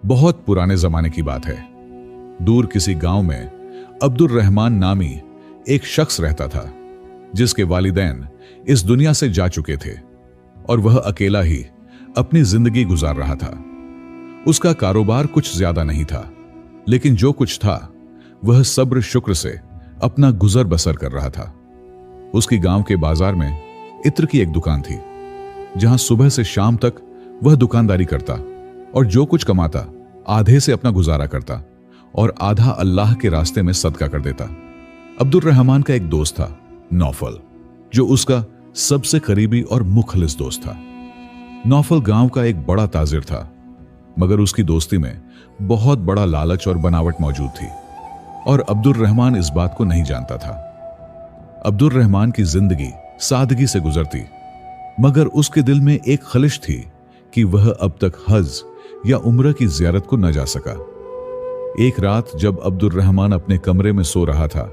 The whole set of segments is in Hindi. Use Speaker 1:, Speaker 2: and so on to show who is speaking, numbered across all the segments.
Speaker 1: बहुत पुराने जमाने की बात है। दूर किसी गांव में अब्दुल रहमान नामी एक शख्स रहता था, जिसके वालिदैन इस दुनिया से जा चुके थे और वह अकेला ही अपनी जिंदगी गुजार रहा था। उसका कारोबार कुछ ज्यादा नहीं था, लेकिन जो कुछ था वह सब्र शुक्र से अपना गुजर बसर कर रहा था। उसकी गांव के बाजार में इत्र की एक दुकान थी, जहां सुबह से शाम तक वह दुकानदारी करता और जो कुछ कमाता आधे से अपना गुजारा करता और आधा अल्लाह के रास्ते में सदका कर देता। अब्दुल रहमान का एक दोस्त था, नौफल, जो उसका सबसे करीबी और मुखलिस दोस्त था। नौफल गांव का एक बड़ा ताजिर था, मगर उसकी दोस्ती में बहुत बड़ा लालच और बनावट मौजूद थी और अब्दुल रहमान इस बात को नहीं जानता था। अब्दुल रहमान की जिंदगी सादगी से गुजरती, मगर उसके दिल में एक खलिश थी कि वह अब तक हज या उम्र की जियारत को न जा सका। एक रात जब अब्दुल रहमान अपने कमरे में सो रहा था,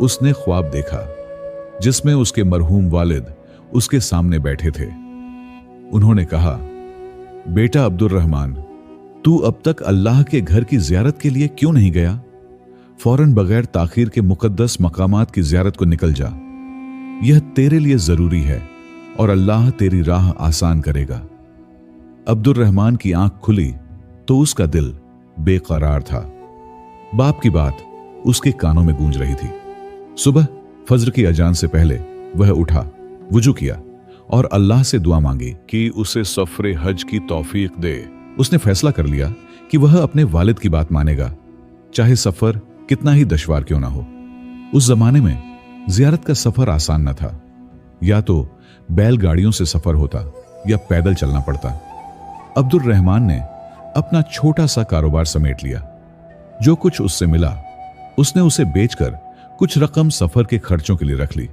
Speaker 1: उसने ख्वाब देखा जिसमें उसके मरहूम वालिद उसके सामने बैठे थे। उन्होंने कहा, बेटा अब्दुल रहमान, तू अब तक अल्लाह के घर की जियारत के लिए क्यों नहीं गया? फौरन बगैर ताखीर के मुकद्दस मकामात की जियारत को निकल जा। यह तेरे लिए जरूरी है और अल्लाह तेरी राह आसान करेगा। अब्दुल रहमान की आंख खुली तो उसका दिल बेकरार था। बाप की बात उसके कानों में गूंज रही थी। सुबह फज्र की अजान से पहले वह उठा, वुजू किया और अल्लाह से दुआ मांगी कि उसे सफरे हज की तौफीक दे। उसने फैसला कर लिया कि वह अपने वालिद की बात मानेगा, चाहे सफर कितना ही दुश्वार क्यों ना हो। उस जमाने में जियारत का सफर आसान न था। या तो बैलगाड़ियों से सफर होता या पैदल चलना पड़ता। अब्दुल रहमान ने अपना छोटा सा कारोबार समेट लिया। जो कुछ उससे मिला उसने उसे बेचकर कुछ रकम सफर के खर्चों के लिए रख ली।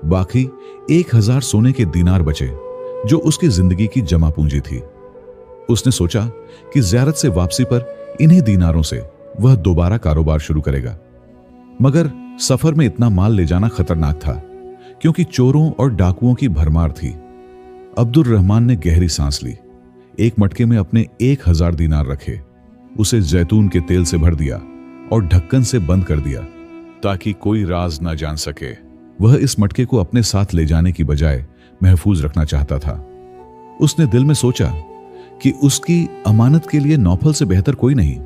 Speaker 1: बाकी 1000 सोने के दीनार बचे, जो उसकी जिंदगी की जमा पूंजी थी। उसने सोचा कि जियारत से वापसी पर इन्हीं दीनारों से वह दोबारा कारोबार शुरू करेगा। मगर सफर में इतना माल ले जाना खतरनाक था, क्योंकि चोरों और डाकुओं की भरमार थी। अब्दुल रहमान ने गहरी सांस ली, एक मटके में अपने 1000 दीनार रखे, उसे जैतून के तेल से भर दिया और ढक्कन से बंद कर दिया ताकि कोई राज ना जान सके। वह इस मटके को अपने साथ ले जाने की बजाय महफूज रखना चाहता था। उसने दिल में सोचा कि उसकी अमानत के लिए नौफल से बेहतर कोई नहीं।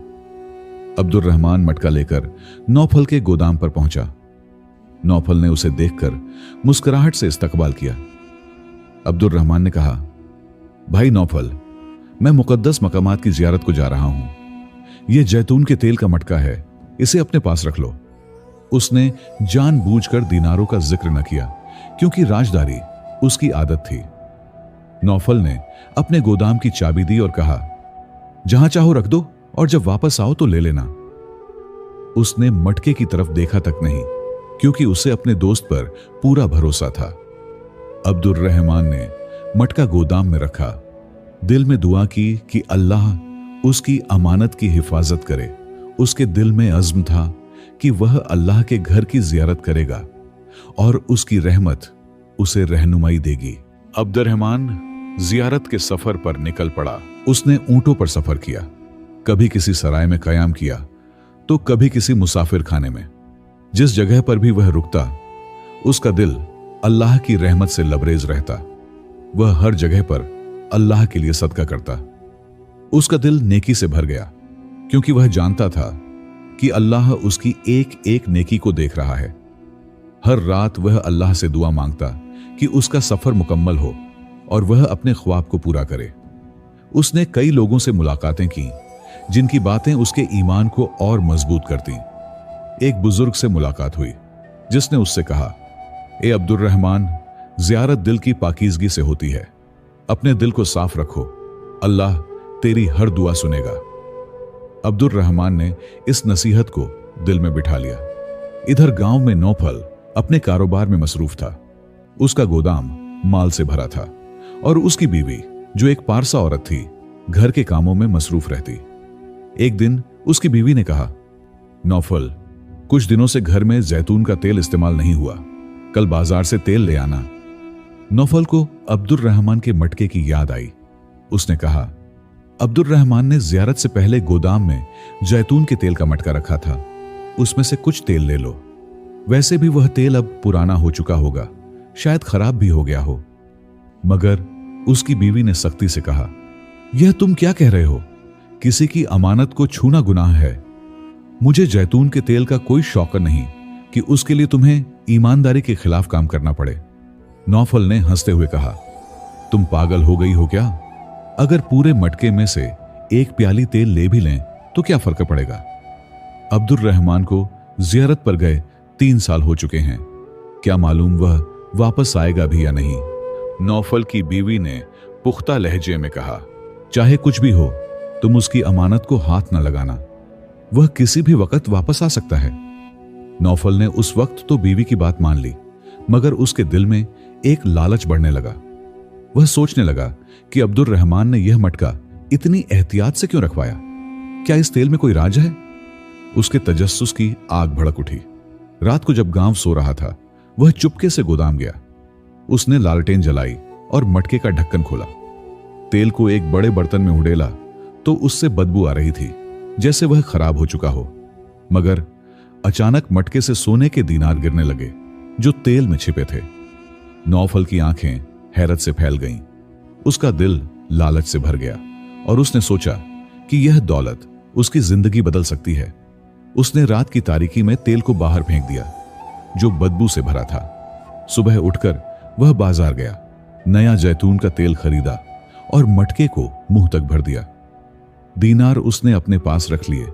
Speaker 1: अब्दुल रहमान मटका लेकर नौफल के गोदाम पर पहुंचा। नौफल ने उसे देखकर मुस्कुराहट से इस्तकबाल किया। अब्दुल रहमान ने कहा, भाई नौफल, मैं मुकद्दस मकामात की जियारत को जा रहा हूं। यह जैतून के तेल का मटका है, इसे अपने पास रख लो। उसने जानबूझकर दीनारों का जिक्र न किया, क्योंकि राजदारी उसकी आदत थी। नौफल ने अपने गोदाम की चाबी दी और कहा, जहां चाहो रख दो और जब वापस आओ तो ले लेना। उसने मटके की तरफ देखा तक नहीं, क्योंकि उसे अपने दोस्त पर पूरा भरोसा था। अब्दुल रहमान ने मटका गोदाम में रखा, दिल में दुआ की कि अल्लाह उसकी अमानत की हिफाजत करे। उसके दिल में अज़्म था कि वह अल्लाह के घर की जियारत करेगा और उसकी रहमत उसे रहनुमाई देगी। अब्दुल रहमान जियारत के सफर पर निकल पड़ा। उसने ऊंटों पर सफर किया, कभी किसी सराय में कयाम किया तो कभी किसी मुसाफिर खाने में। जिस जगह पर भी वह रुकता, उसका दिल अल्लाह की रहमत से लबरेज रहता। वह हर जगह पर अल्लाह के लिए सदका करता। उसका दिल नेकी से भर गया, क्योंकि वह जानता था कि अल्लाह उसकी एक एक नेकी को देख रहा है। हर रात वह अल्लाह से दुआ मांगता कि उसका सफर मुकम्मल हो और वह अपने ख्वाब को पूरा करे। उसने कई लोगों से मुलाकातें की, जिनकी बातें उसके ईमान को और मजबूत करती। एक बुजुर्ग से मुलाकात हुई, जिसने उससे कहा, ए अब्दुल रहमान, जियारत दिल की पाकीज़गी से होती है। अपने दिल को साफ रखो, अल्लाह तेरी हर दुआ सुनेगा। अब्दुल रहमान ने इस नसीहत को दिल में बिठा लिया। इधर गांव में नौफल अपने कारोबार में मसरूफ था। उसका गोदाम माल से भरा था और उसकी बीवी, जो एक पारसा औरत थी, घर के कामों में मसरूफ रहती। एक दिन उसकी बीवी ने कहा, नौफल, कुछ दिनों से घर में जैतून का तेल इस्तेमाल नहीं हुआ, कल बाजार से तेल ले आना। नौफल को अब्दुल रहमान के मटके की याद आई। उसने कहा, अब्दुल रहमान ने जियारत से पहले गोदाम में जैतून के तेल का मटका रखा था। उसमें से कुछ तेल ले लो। वैसे भी वह तेल अब पुराना हो चुका होगा, शायद खराब भी हो गया हो। मगर उसकी बीवी ने सख्ती से कहा, यह तुम क्या कह रहे हो? किसी की अमानत को छूना गुनाह है। मुझे जैतून के तेल का कोई शौक नहीं कि उसके लिए तुम्हें ईमानदारी के खिलाफ काम करना पड़े। नौफल ने हंसते हुए कहा, तुम पागल हो गई हो क्या? अगर पूरे मटके में से एक प्याली तेल ले भी लें तो क्या फर्क पड़ेगा? अब्दुल रहमान को जियारत पर गए 3 साल हो चुके हैं। क्या मालूम वह वापस आएगा भी या नहीं। नौफल की बीवी ने पुख्ता लहजे में कहा, चाहे कुछ भी हो, तुम उसकी अमानत को हाथ न लगाना। वह किसी भी वक्त वापस आ सकता है। नौफल ने उस वक्त तो बीवी की बात मान ली, मगर उसके दिल में एक लालच बढ़ने लगा। वह सोचने लगा कि अब्दुल रहमान ने यह मटका इतनी एहतियात से क्यों रखवाया? क्या इस तेल में कोई राज है? उसके तजस्सुस की आग भड़क उठी। रात को जब गांव सो रहा था, वह चुपके से गोदाम गया। उसने लालटेन जलाई और मटके का ढक्कन खोला। तेल को एक बड़े बर्तन में उड़ेला तो उससे बदबू आ रही थी, जैसे वह खराब हो चुका हो। मगर अचानक मटके से सोने के दीनार गिरने लगे जो तेल में छिपे थे। नौफल की आंखें हैरत से फैल गईं। उसका दिल लालच से भर गया और उसने सोचा कि यह दौलत उसकी जिंदगी बदल सकती है। उसने रात की तारीकी में तेल को बाहर फेंक दिया जो बदबू से भरा था। सुबह उठकर वह बाजार गया, नया जैतून का तेल खरीदा और मटके को मुंह तक भर दिया। दीनार उसने अपने पास रख लिए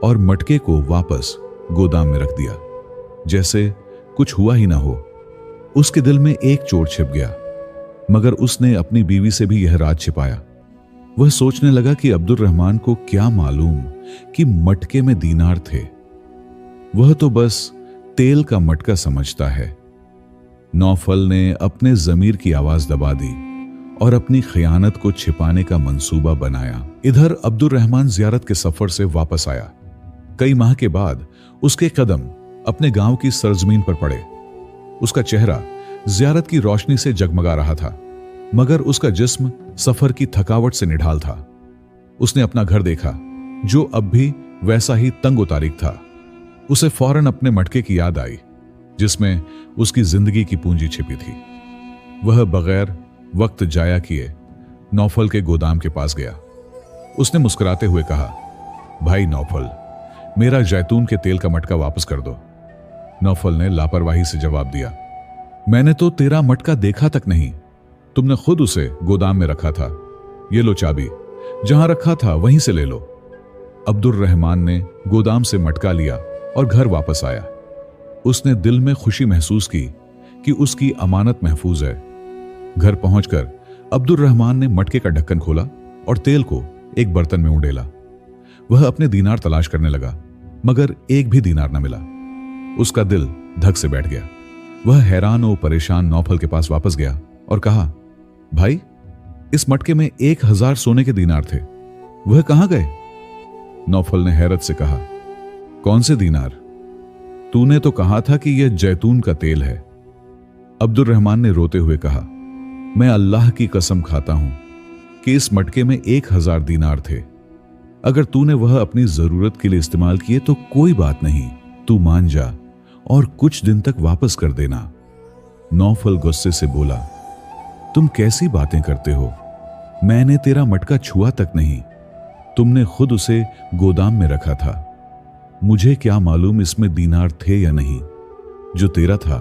Speaker 1: और मटके को वापस गोदाम में रख दिया, जैसे कुछ हुआ ही ना हो। उसके दिल में एक चोट छिप गया, मगर उसने अपनी बीवी से भी यह राज छिपाया। वह सोचने लगा कि अब्दुल रहमान को क्या मालूम कि मटके में दीनार थे। वह तो बस तेल का मटका समझता है। नौफल ने अपने जमीर की आवाज दबा दी और अपनी खयानत को छिपाने का मंसूबा बनाया। इधर अब्दुल रहमान जियारत के सफर से वापस आया। कई माह के बाद उसके कदम अपने गांव की सरजमीन पर पड़े। उसका चेहरा जियारत की रोशनी से जगमगा रहा था, मगर उसका जिस्म सफर की थकावट से निढाल था। उसने अपना घर देखा जो अब भी वैसा ही तंग तारीख था। उसे फौरन अपने मटके की याद आई जिसमें उसकी जिंदगी की पूंजी छिपी थी। वह बगैर वक्त जाया किए नौफल के गोदाम के पास गया। उसने मुस्कुराते हुए कहा, भाई नौफल, मेरा जैतून के तेल का मटका वापस कर दो। नौफल ने लापरवाही से जवाब दिया, मैंने तो तेरा मटका देखा तक नहीं, तुमने खुद उसे गोदाम में रखा था। ये लो चाबी, जहां रखा था वहीं से ले लो। अब्दुल रहमान ने गोदाम से मटका लिया और घर वापस आया। उसने दिल में खुशी महसूस की कि उसकी अमानत महफूज है। घर पहुंचकर अब्दुल रहमान ने मटके का ढक्कन खोला और तेल को एक बर्तन में उंडेला। वह अपने दीनार तलाश करने लगा, मगर एक भी दीनार न मिला। उसका दिल धक से बैठ गया। वह हैरान और परेशान नौफल के पास वापस गया और कहा, भाई, इस मटके में 1000 सोने के दीनार थे, वह कहां गए? नौफल ने हैरत से कहा, कौन से दीनार? तूने तो कहा था कि यह जैतून का तेल है। अब्दुल रहमान ने रोते हुए कहा, मैं अल्लाह की कसम खाता हूं कि इस मटके में 1000 दीनार थे। अगर तूने वह अपनी जरूरत के लिए इस्तेमाल किए तो कोई बात नहीं, तू मान जा और कुछ दिन तक वापस कर देना। नौफल गुस्से से बोला, तुम कैसी बातें करते हो? मैंने तेरा मटका छुआ तक नहीं, तुमने खुद उसे गोदाम में रखा था। मुझे क्या मालूम इसमें दीनार थे या नहीं। जो तेरा था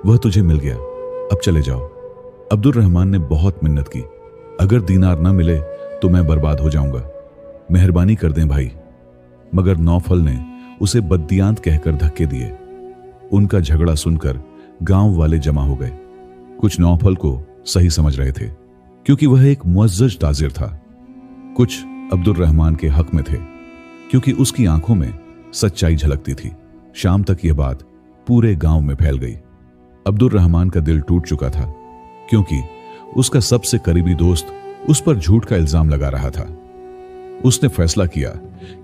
Speaker 1: वह तुझे मिल गया, अब चले जाओ। अब्दुल रहमान ने बहुत मिन्नत की, अगर दीनार ना मिले तो मैं बर्बाद हो जाऊंगा, मेहरबानी कर दें भाई। मगर नौफल ने उसे बद्दियांत कहकर धक्के दिए। उनका झगड़ा सुनकर गांव वाले जमा हो गए। कुछ नौफल को सही समझ रहे थे क्योंकि वह एक मुअज्जज ताजिर था, कुछ अब्दुल रहमान के हक में थे क्योंकि उसकी आंखों में सच्चाई झलकती थी। शाम तक यह बात पूरे गांव में फैल गई। अब्दुल रहमान का दिल टूट चुका था क्योंकि उसका सबसे करीबी दोस्त उस पर झूठ का इल्जाम लगा रहा था। उसने फैसला किया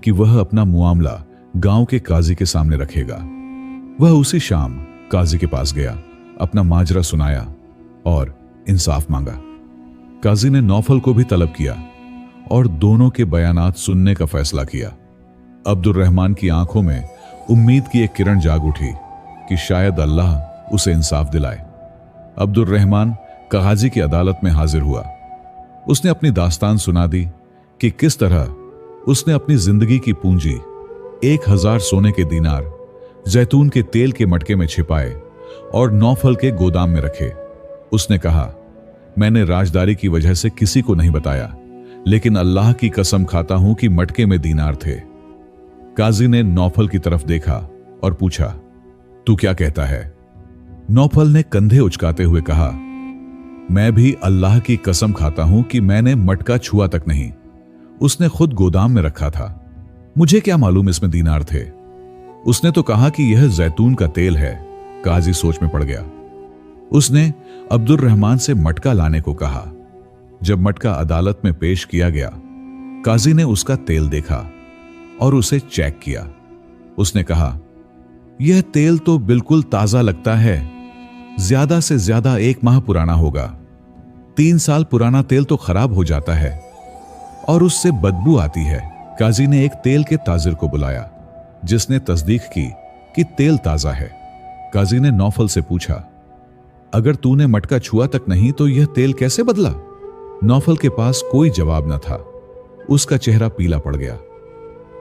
Speaker 1: कि वह अपना मुआमला गांव के काजी के सामने रखेगा। वह उसी शाम काजी के पास गया, अपना माजरा सुनाया और इंसाफ मांगा। काजी ने नौफल को भी तलब किया और दोनों के बयानात सुनने का फैसला किया। अब्दुर रहमान की आंखों में उम्मीद की एक किरण जाग उठी कि शायद अल्लाह उसे इंसाफ दिलाए। अब्दुर रहमान काजी की अदालत में हाजिर हुआ। उसने अपनी दास्तान सुना दी कि किस तरह उसने अपनी जिंदगी की पूंजी 1000 सोने के दीनार जैतून के तेल के मटके में छिपाए और नौफल के गोदाम में रखे। उसने कहा, मैंने राजदारी की वजह से किसी को नहीं बताया, लेकिन अल्लाह की कसम खाता हूं कि मटके में दीनार थे। काजी ने नौफल की तरफ देखा और पूछा, तू क्या कहता है? नौफल ने कंधे उचकाते हुए कहा, मैं भी अल्लाह की कसम खाता हूं कि मैंने मटका छुआ तक नहीं। उसने खुद गोदाम में रखा था। मुझे क्या मालूम इसमें दीनार थे। उसने तो कहा कि यह जैतून का तेल है। काजी सोच में पड़ गया। उसने अब्दुर रहमान से मटका लाने को कहा। जब मटका अदालत में पेश किया गया, काजी ने उसका तेल देखा और उसे चेक किया। उसने कहा, यह तेल तो बिल्कुल ताजा लगता है। ज्यादा से ज्यादा 1 माह पुराना होगा। 3 साल पुराना तेल तो खराब हो जाता है और उससे बदबू आती है। काजी ने एक तेल के ताजिर को बुलाया, जिसने तस्दीक की कि तेल ताजा है। काजी ने नौफल से पूछा, अगर तूने मटका छुआ तक नहीं तो यह तेल कैसे बदला? नौफल के पास कोई जवाब न था। उसका चेहरा पीला पड़ गया।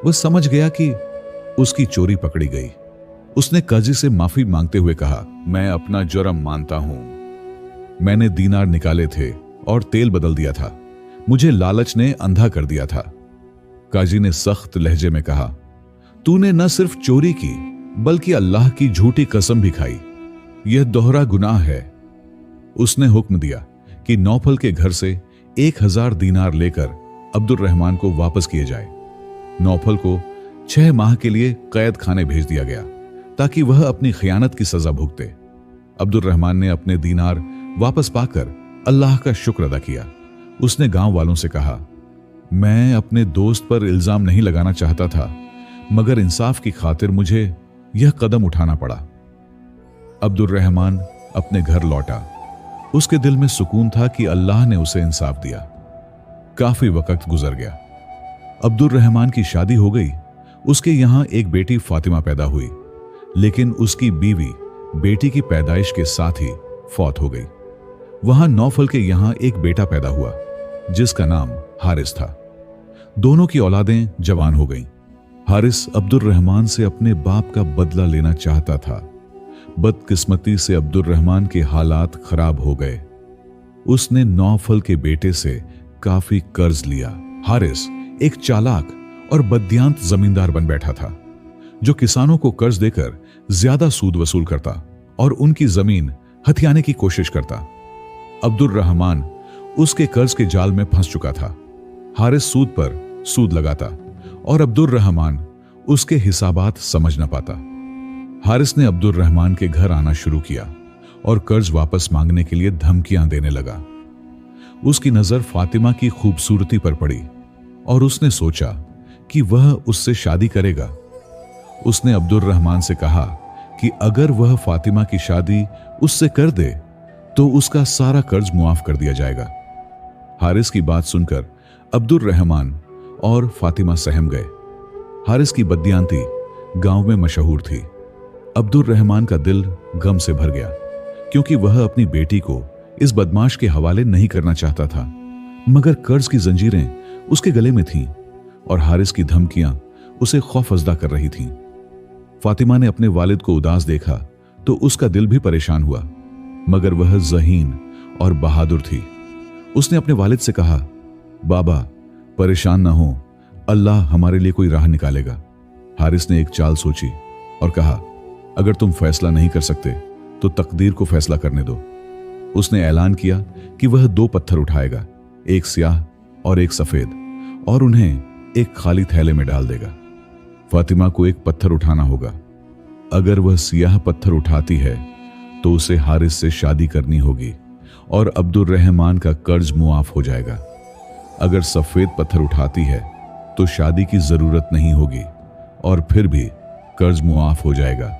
Speaker 1: वह समझ गया कि उसकी चोरी पकड़ी गई। उसने काजी से माफी मांगते हुए कहा, मैं अपना जुर्म मानता हूं। मैंने दीनार निकाले थे और तेल बदल दिया था। मुझे लालच ने अंधा कर दिया था। काजी ने सख्त लहजे में कहा, तूने न सिर्फ चोरी की बल्कि अल्लाह की झूठी कसम भी खाई। यह दोहरा गुनाह है। उसने हुक्म दिया कि नौफल के घर से 1000 दीनार लेकर अब्दुर रहमान को वापस किए जाए। नौफल को 6 माह के लिए कैद खाने भेज दिया गया ताकि वह अपनी खयानत की सजा भुगते। अब्दुर रहमान ने अपने दीनार वापस पाकर अल्लाह का शुक्र अदा किया। उसने गांव वालों से कहा, मैं अपने दोस्त पर इल्जाम नहीं लगाना चाहता था, मगर इंसाफ की खातिर मुझे यह कदम उठाना पड़ा। अब्दुर रहमान अपने घर लौटा। उसके दिल में सुकून था कि अल्लाह ने उसे इंसाफ दिया। काफी वक्त गुजर गया। अब्दुर रहमान की शादी हो गई। उसके यहां एक बेटी फातिमा पैदा हुई, लेकिन उसकी बीवी बेटी की पैदाइश के साथ ही फौत हो गई। वहां नौफल के यहां एक बेटा पैदा हुआ जिसका नाम हारिस था। दोनों की औलादें जवान हो गईं। हारिस अब्दुर रहमान से अपने बाप का बदला लेना चाहता था। बदकिस्मती से अब्दुर रहमान के हालात खराब हो गए। उसने नौफल के बेटे से काफी कर्ज लिया। हारिस एक चालाक और बद्यांत जमींदार बन बैठा था, जो किसानों को कर्ज देकर ज्यादा सूद वसूल करता और उनकी जमीन हथियाने की कोशिश करता। अब्दुर रहमान उसके कर्ज के जाल में फंस चुका था। हारिस सूद पर सूद लगाता और अब्दुर रहमान उसके हिसाबात समझ न पाता। हारिस ने अब्दुर रहमान के घर आना शुरू किया और कर्ज वापस मांगने के लिए धमकियां देने लगा। उसकी नजर फातिमा की खूबसूरती पर पड़ी और उसने सोचा कि वह उससे शादी करेगा। उसने अब्दुर रहमान से कहा कि अगर वह फातिमा की शादी उससे कर दे तो उसका सारा कर्ज मुआफ कर दिया जाएगा। हारिस की बात सुनकर अब्दुर रहमान और फातिमा सहम गए। हारिस की बददियांती गांव में मशहूर थी। अब्दुर रहमान का दिल गम से भर गया, क्योंकि वह अपनी बेटी को इस बदमाश के हवाले नहीं करना चाहता था, मगर कर्ज की जंजीरें उसके गले में थीं और हारिस की धमकियां उसे खौफजदा कर रही थीं। फातिमा ने अपने वालिद को उदास देखा तो उसका दिल भी परेशान हुआ, मगर वह ज़हीन और बहादुर थी। उसने अपने वालिद से कहा, बाबा परेशान ना हो, अल्लाह हमारे लिए कोई राह निकालेगा। हारिस ने एक चाल सोची और कहा, अगर तुम फैसला नहीं कर सकते तो तकदीर को फैसला करने दो। उसने ऐलान किया कि वह 2 पत्थर उठाएगा, एक स्याह और एक सफेद, और उन्हें एक खाली थैले में डाल देगा। फातिमा को एक पत्थर उठाना होगा। अगर वह सियाह पत्थर उठाती है तो उसे हारिस से शादी करनी होगी और अब्दुर रहमान का कर्ज मुआफ हो जाएगा। अगर सफेद पत्थर उठाती है तो शादी की जरूरत नहीं होगी और फिर भी कर्ज मुआफ हो जाएगा।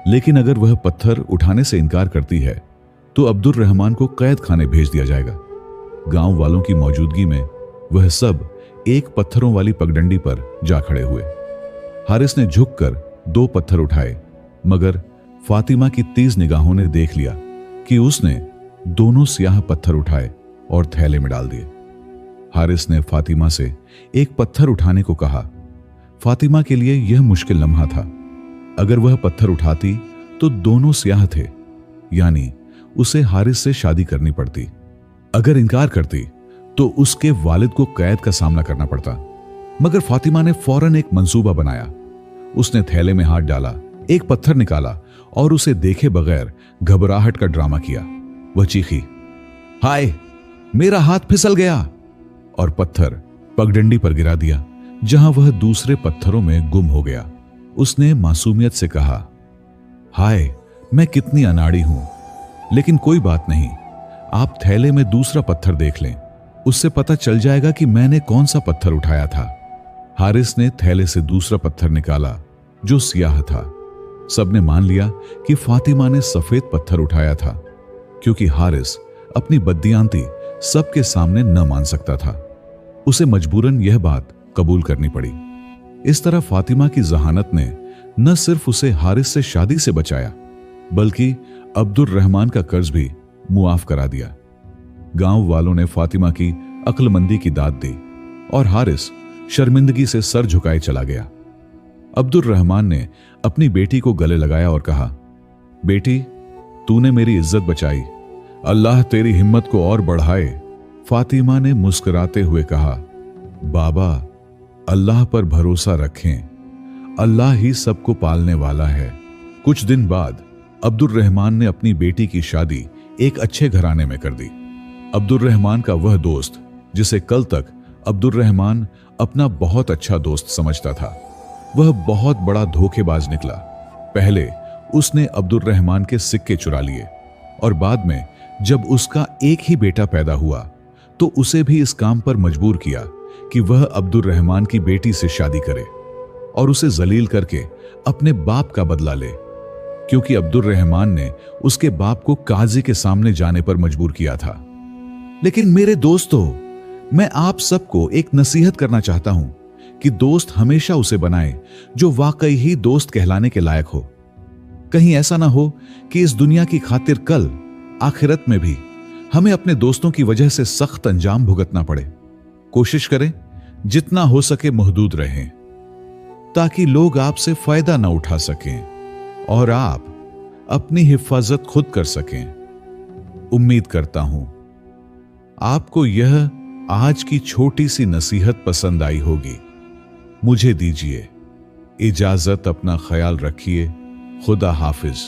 Speaker 1: लेकिन अगर वह पत्थर उठाने से इनकार करती है तो अब्दुर रहमान को कैद खाने भेज दिया जाएगा। गांव वालों की मौजूदगी में वह सब एक पत्थरों वाली पगडंडी पर जा खड़े हुए। हारिस ने झुककर 2 पत्थर उठाए, मगर फातिमा की तेज निगाहों ने देख लिया कि उसने दोनों स्याह पत्थर उठाए और थैले में डाल दिए। हारिस ने फातिमा से एक पत्थर उठाने को कहा। फातिमा के लिए यह मुश्किल लम्हा था। अगर वह पत्थर उठाती तो दोनों स्याह थे, यानी उसे हारिस से शादी करनी पड़ती। अगर इनकार करती तो उसके वालिद को कैद का सामना करना पड़ता। मगर फातिमा ने फौरन एक मंसूबा बनाया। उसने थैले में हाथ डाला, एक पत्थर निकाला और उसे देखे बगैर घबराहट का ड्रामा किया। वह चीखी, हाय, मेरा हाथ फिसल गया, और पत्थर पगडंडी पर गिरा दिया, जहां वह दूसरे पत्थरों में गुम हो गया। उसने मासूमियत से कहा, हाय, मैं कितनी अनाड़ी हूं, लेकिन कोई बात नहीं, आप थैले में दूसरा पत्थर देख लें, उससे पता चल जाएगा कि मैंने कौन सा पत्थर उठाया था। हारिस ने थैले से दूसरा पत्थर निकाला जो सियाह था। सबने मान लिया कि फातिमा ने सफेद पत्थर उठाया था, क्योंकि हारिस अपनी बददियांती सबके सामने न मान सकता था। उसे मजबूरन यह बात कबूल करनी पड़ी। इस तरह फातिमा की जहानत ने न सिर्फ उसे हारिस से शादी से बचाया, बल्कि अब्दुर रहमान का कर्ज भी मुआफ करा दिया। गांव वालों ने फातिमा की अक्लमंदी की दाद दी और हारिस शर्मिंदगी से सर झुकाए चला गया। अब्दुर रहमान ने अपनी बेटी को गले लगाया और कहा, बेटी, तूने मेरी इज्जत बचाई, अल्लाह तेरी हिम्मत को और बढ़ाए। फातिमा ने मुस्कुराते हुए कहा, बाबा, अल्लाह पर भरोसा रखें, अल्लाह ही सबको पालने वाला है। कुछ दिन बाद अब्दुर रहमान ने अपनी बेटी की शादी एक अच्छे घराने में कर दी। अब्दुर रहमान का वह दोस्त जिसे कल तक अब्दुर रहमान अपना बहुत अच्छा दोस्त समझता था, वह बहुत बड़ा धोखेबाज निकला। पहले उसने अब्दुर रहमान के सिक्के चुरा लिए और बाद में जब उसका एक ही बेटा पैदा हुआ तो उसे भी इस काम पर मजबूर किया कि वह अब्दुर रहमान की बेटी से शादी करे और उसे जलील करके अपने बाप का बदला ले, क्योंकि अब्दुर रहमान ने उसके बाप को काजी के सामने जाने पर मजबूर किया था। लेकिन मेरे दोस्तों, मैं आप सबको एक नसीहत करना चाहता हूं कि दोस्त हमेशा उसे बनाए जो वाकई ही दोस्त कहलाने के लायक हो। कहीं ऐसा ना हो कि इस दुनिया की खातिर कल आखिरत में भी हमें अपने दोस्तों की वजह से सख्त अंजाम भुगतना पड़े। कोशिश करें जितना हो सके महदूद रहें, ताकि लोग आपसे फायदा ना उठा सकें और आप अपनी हिफाजत खुद कर सकें। उम्मीद करता हूं आपको यह आज की छोटी सी नसीहत पसंद आई होगी। मुझे दीजिए इजाजत, अपना ख्याल रखिए। खुदा हाफिज।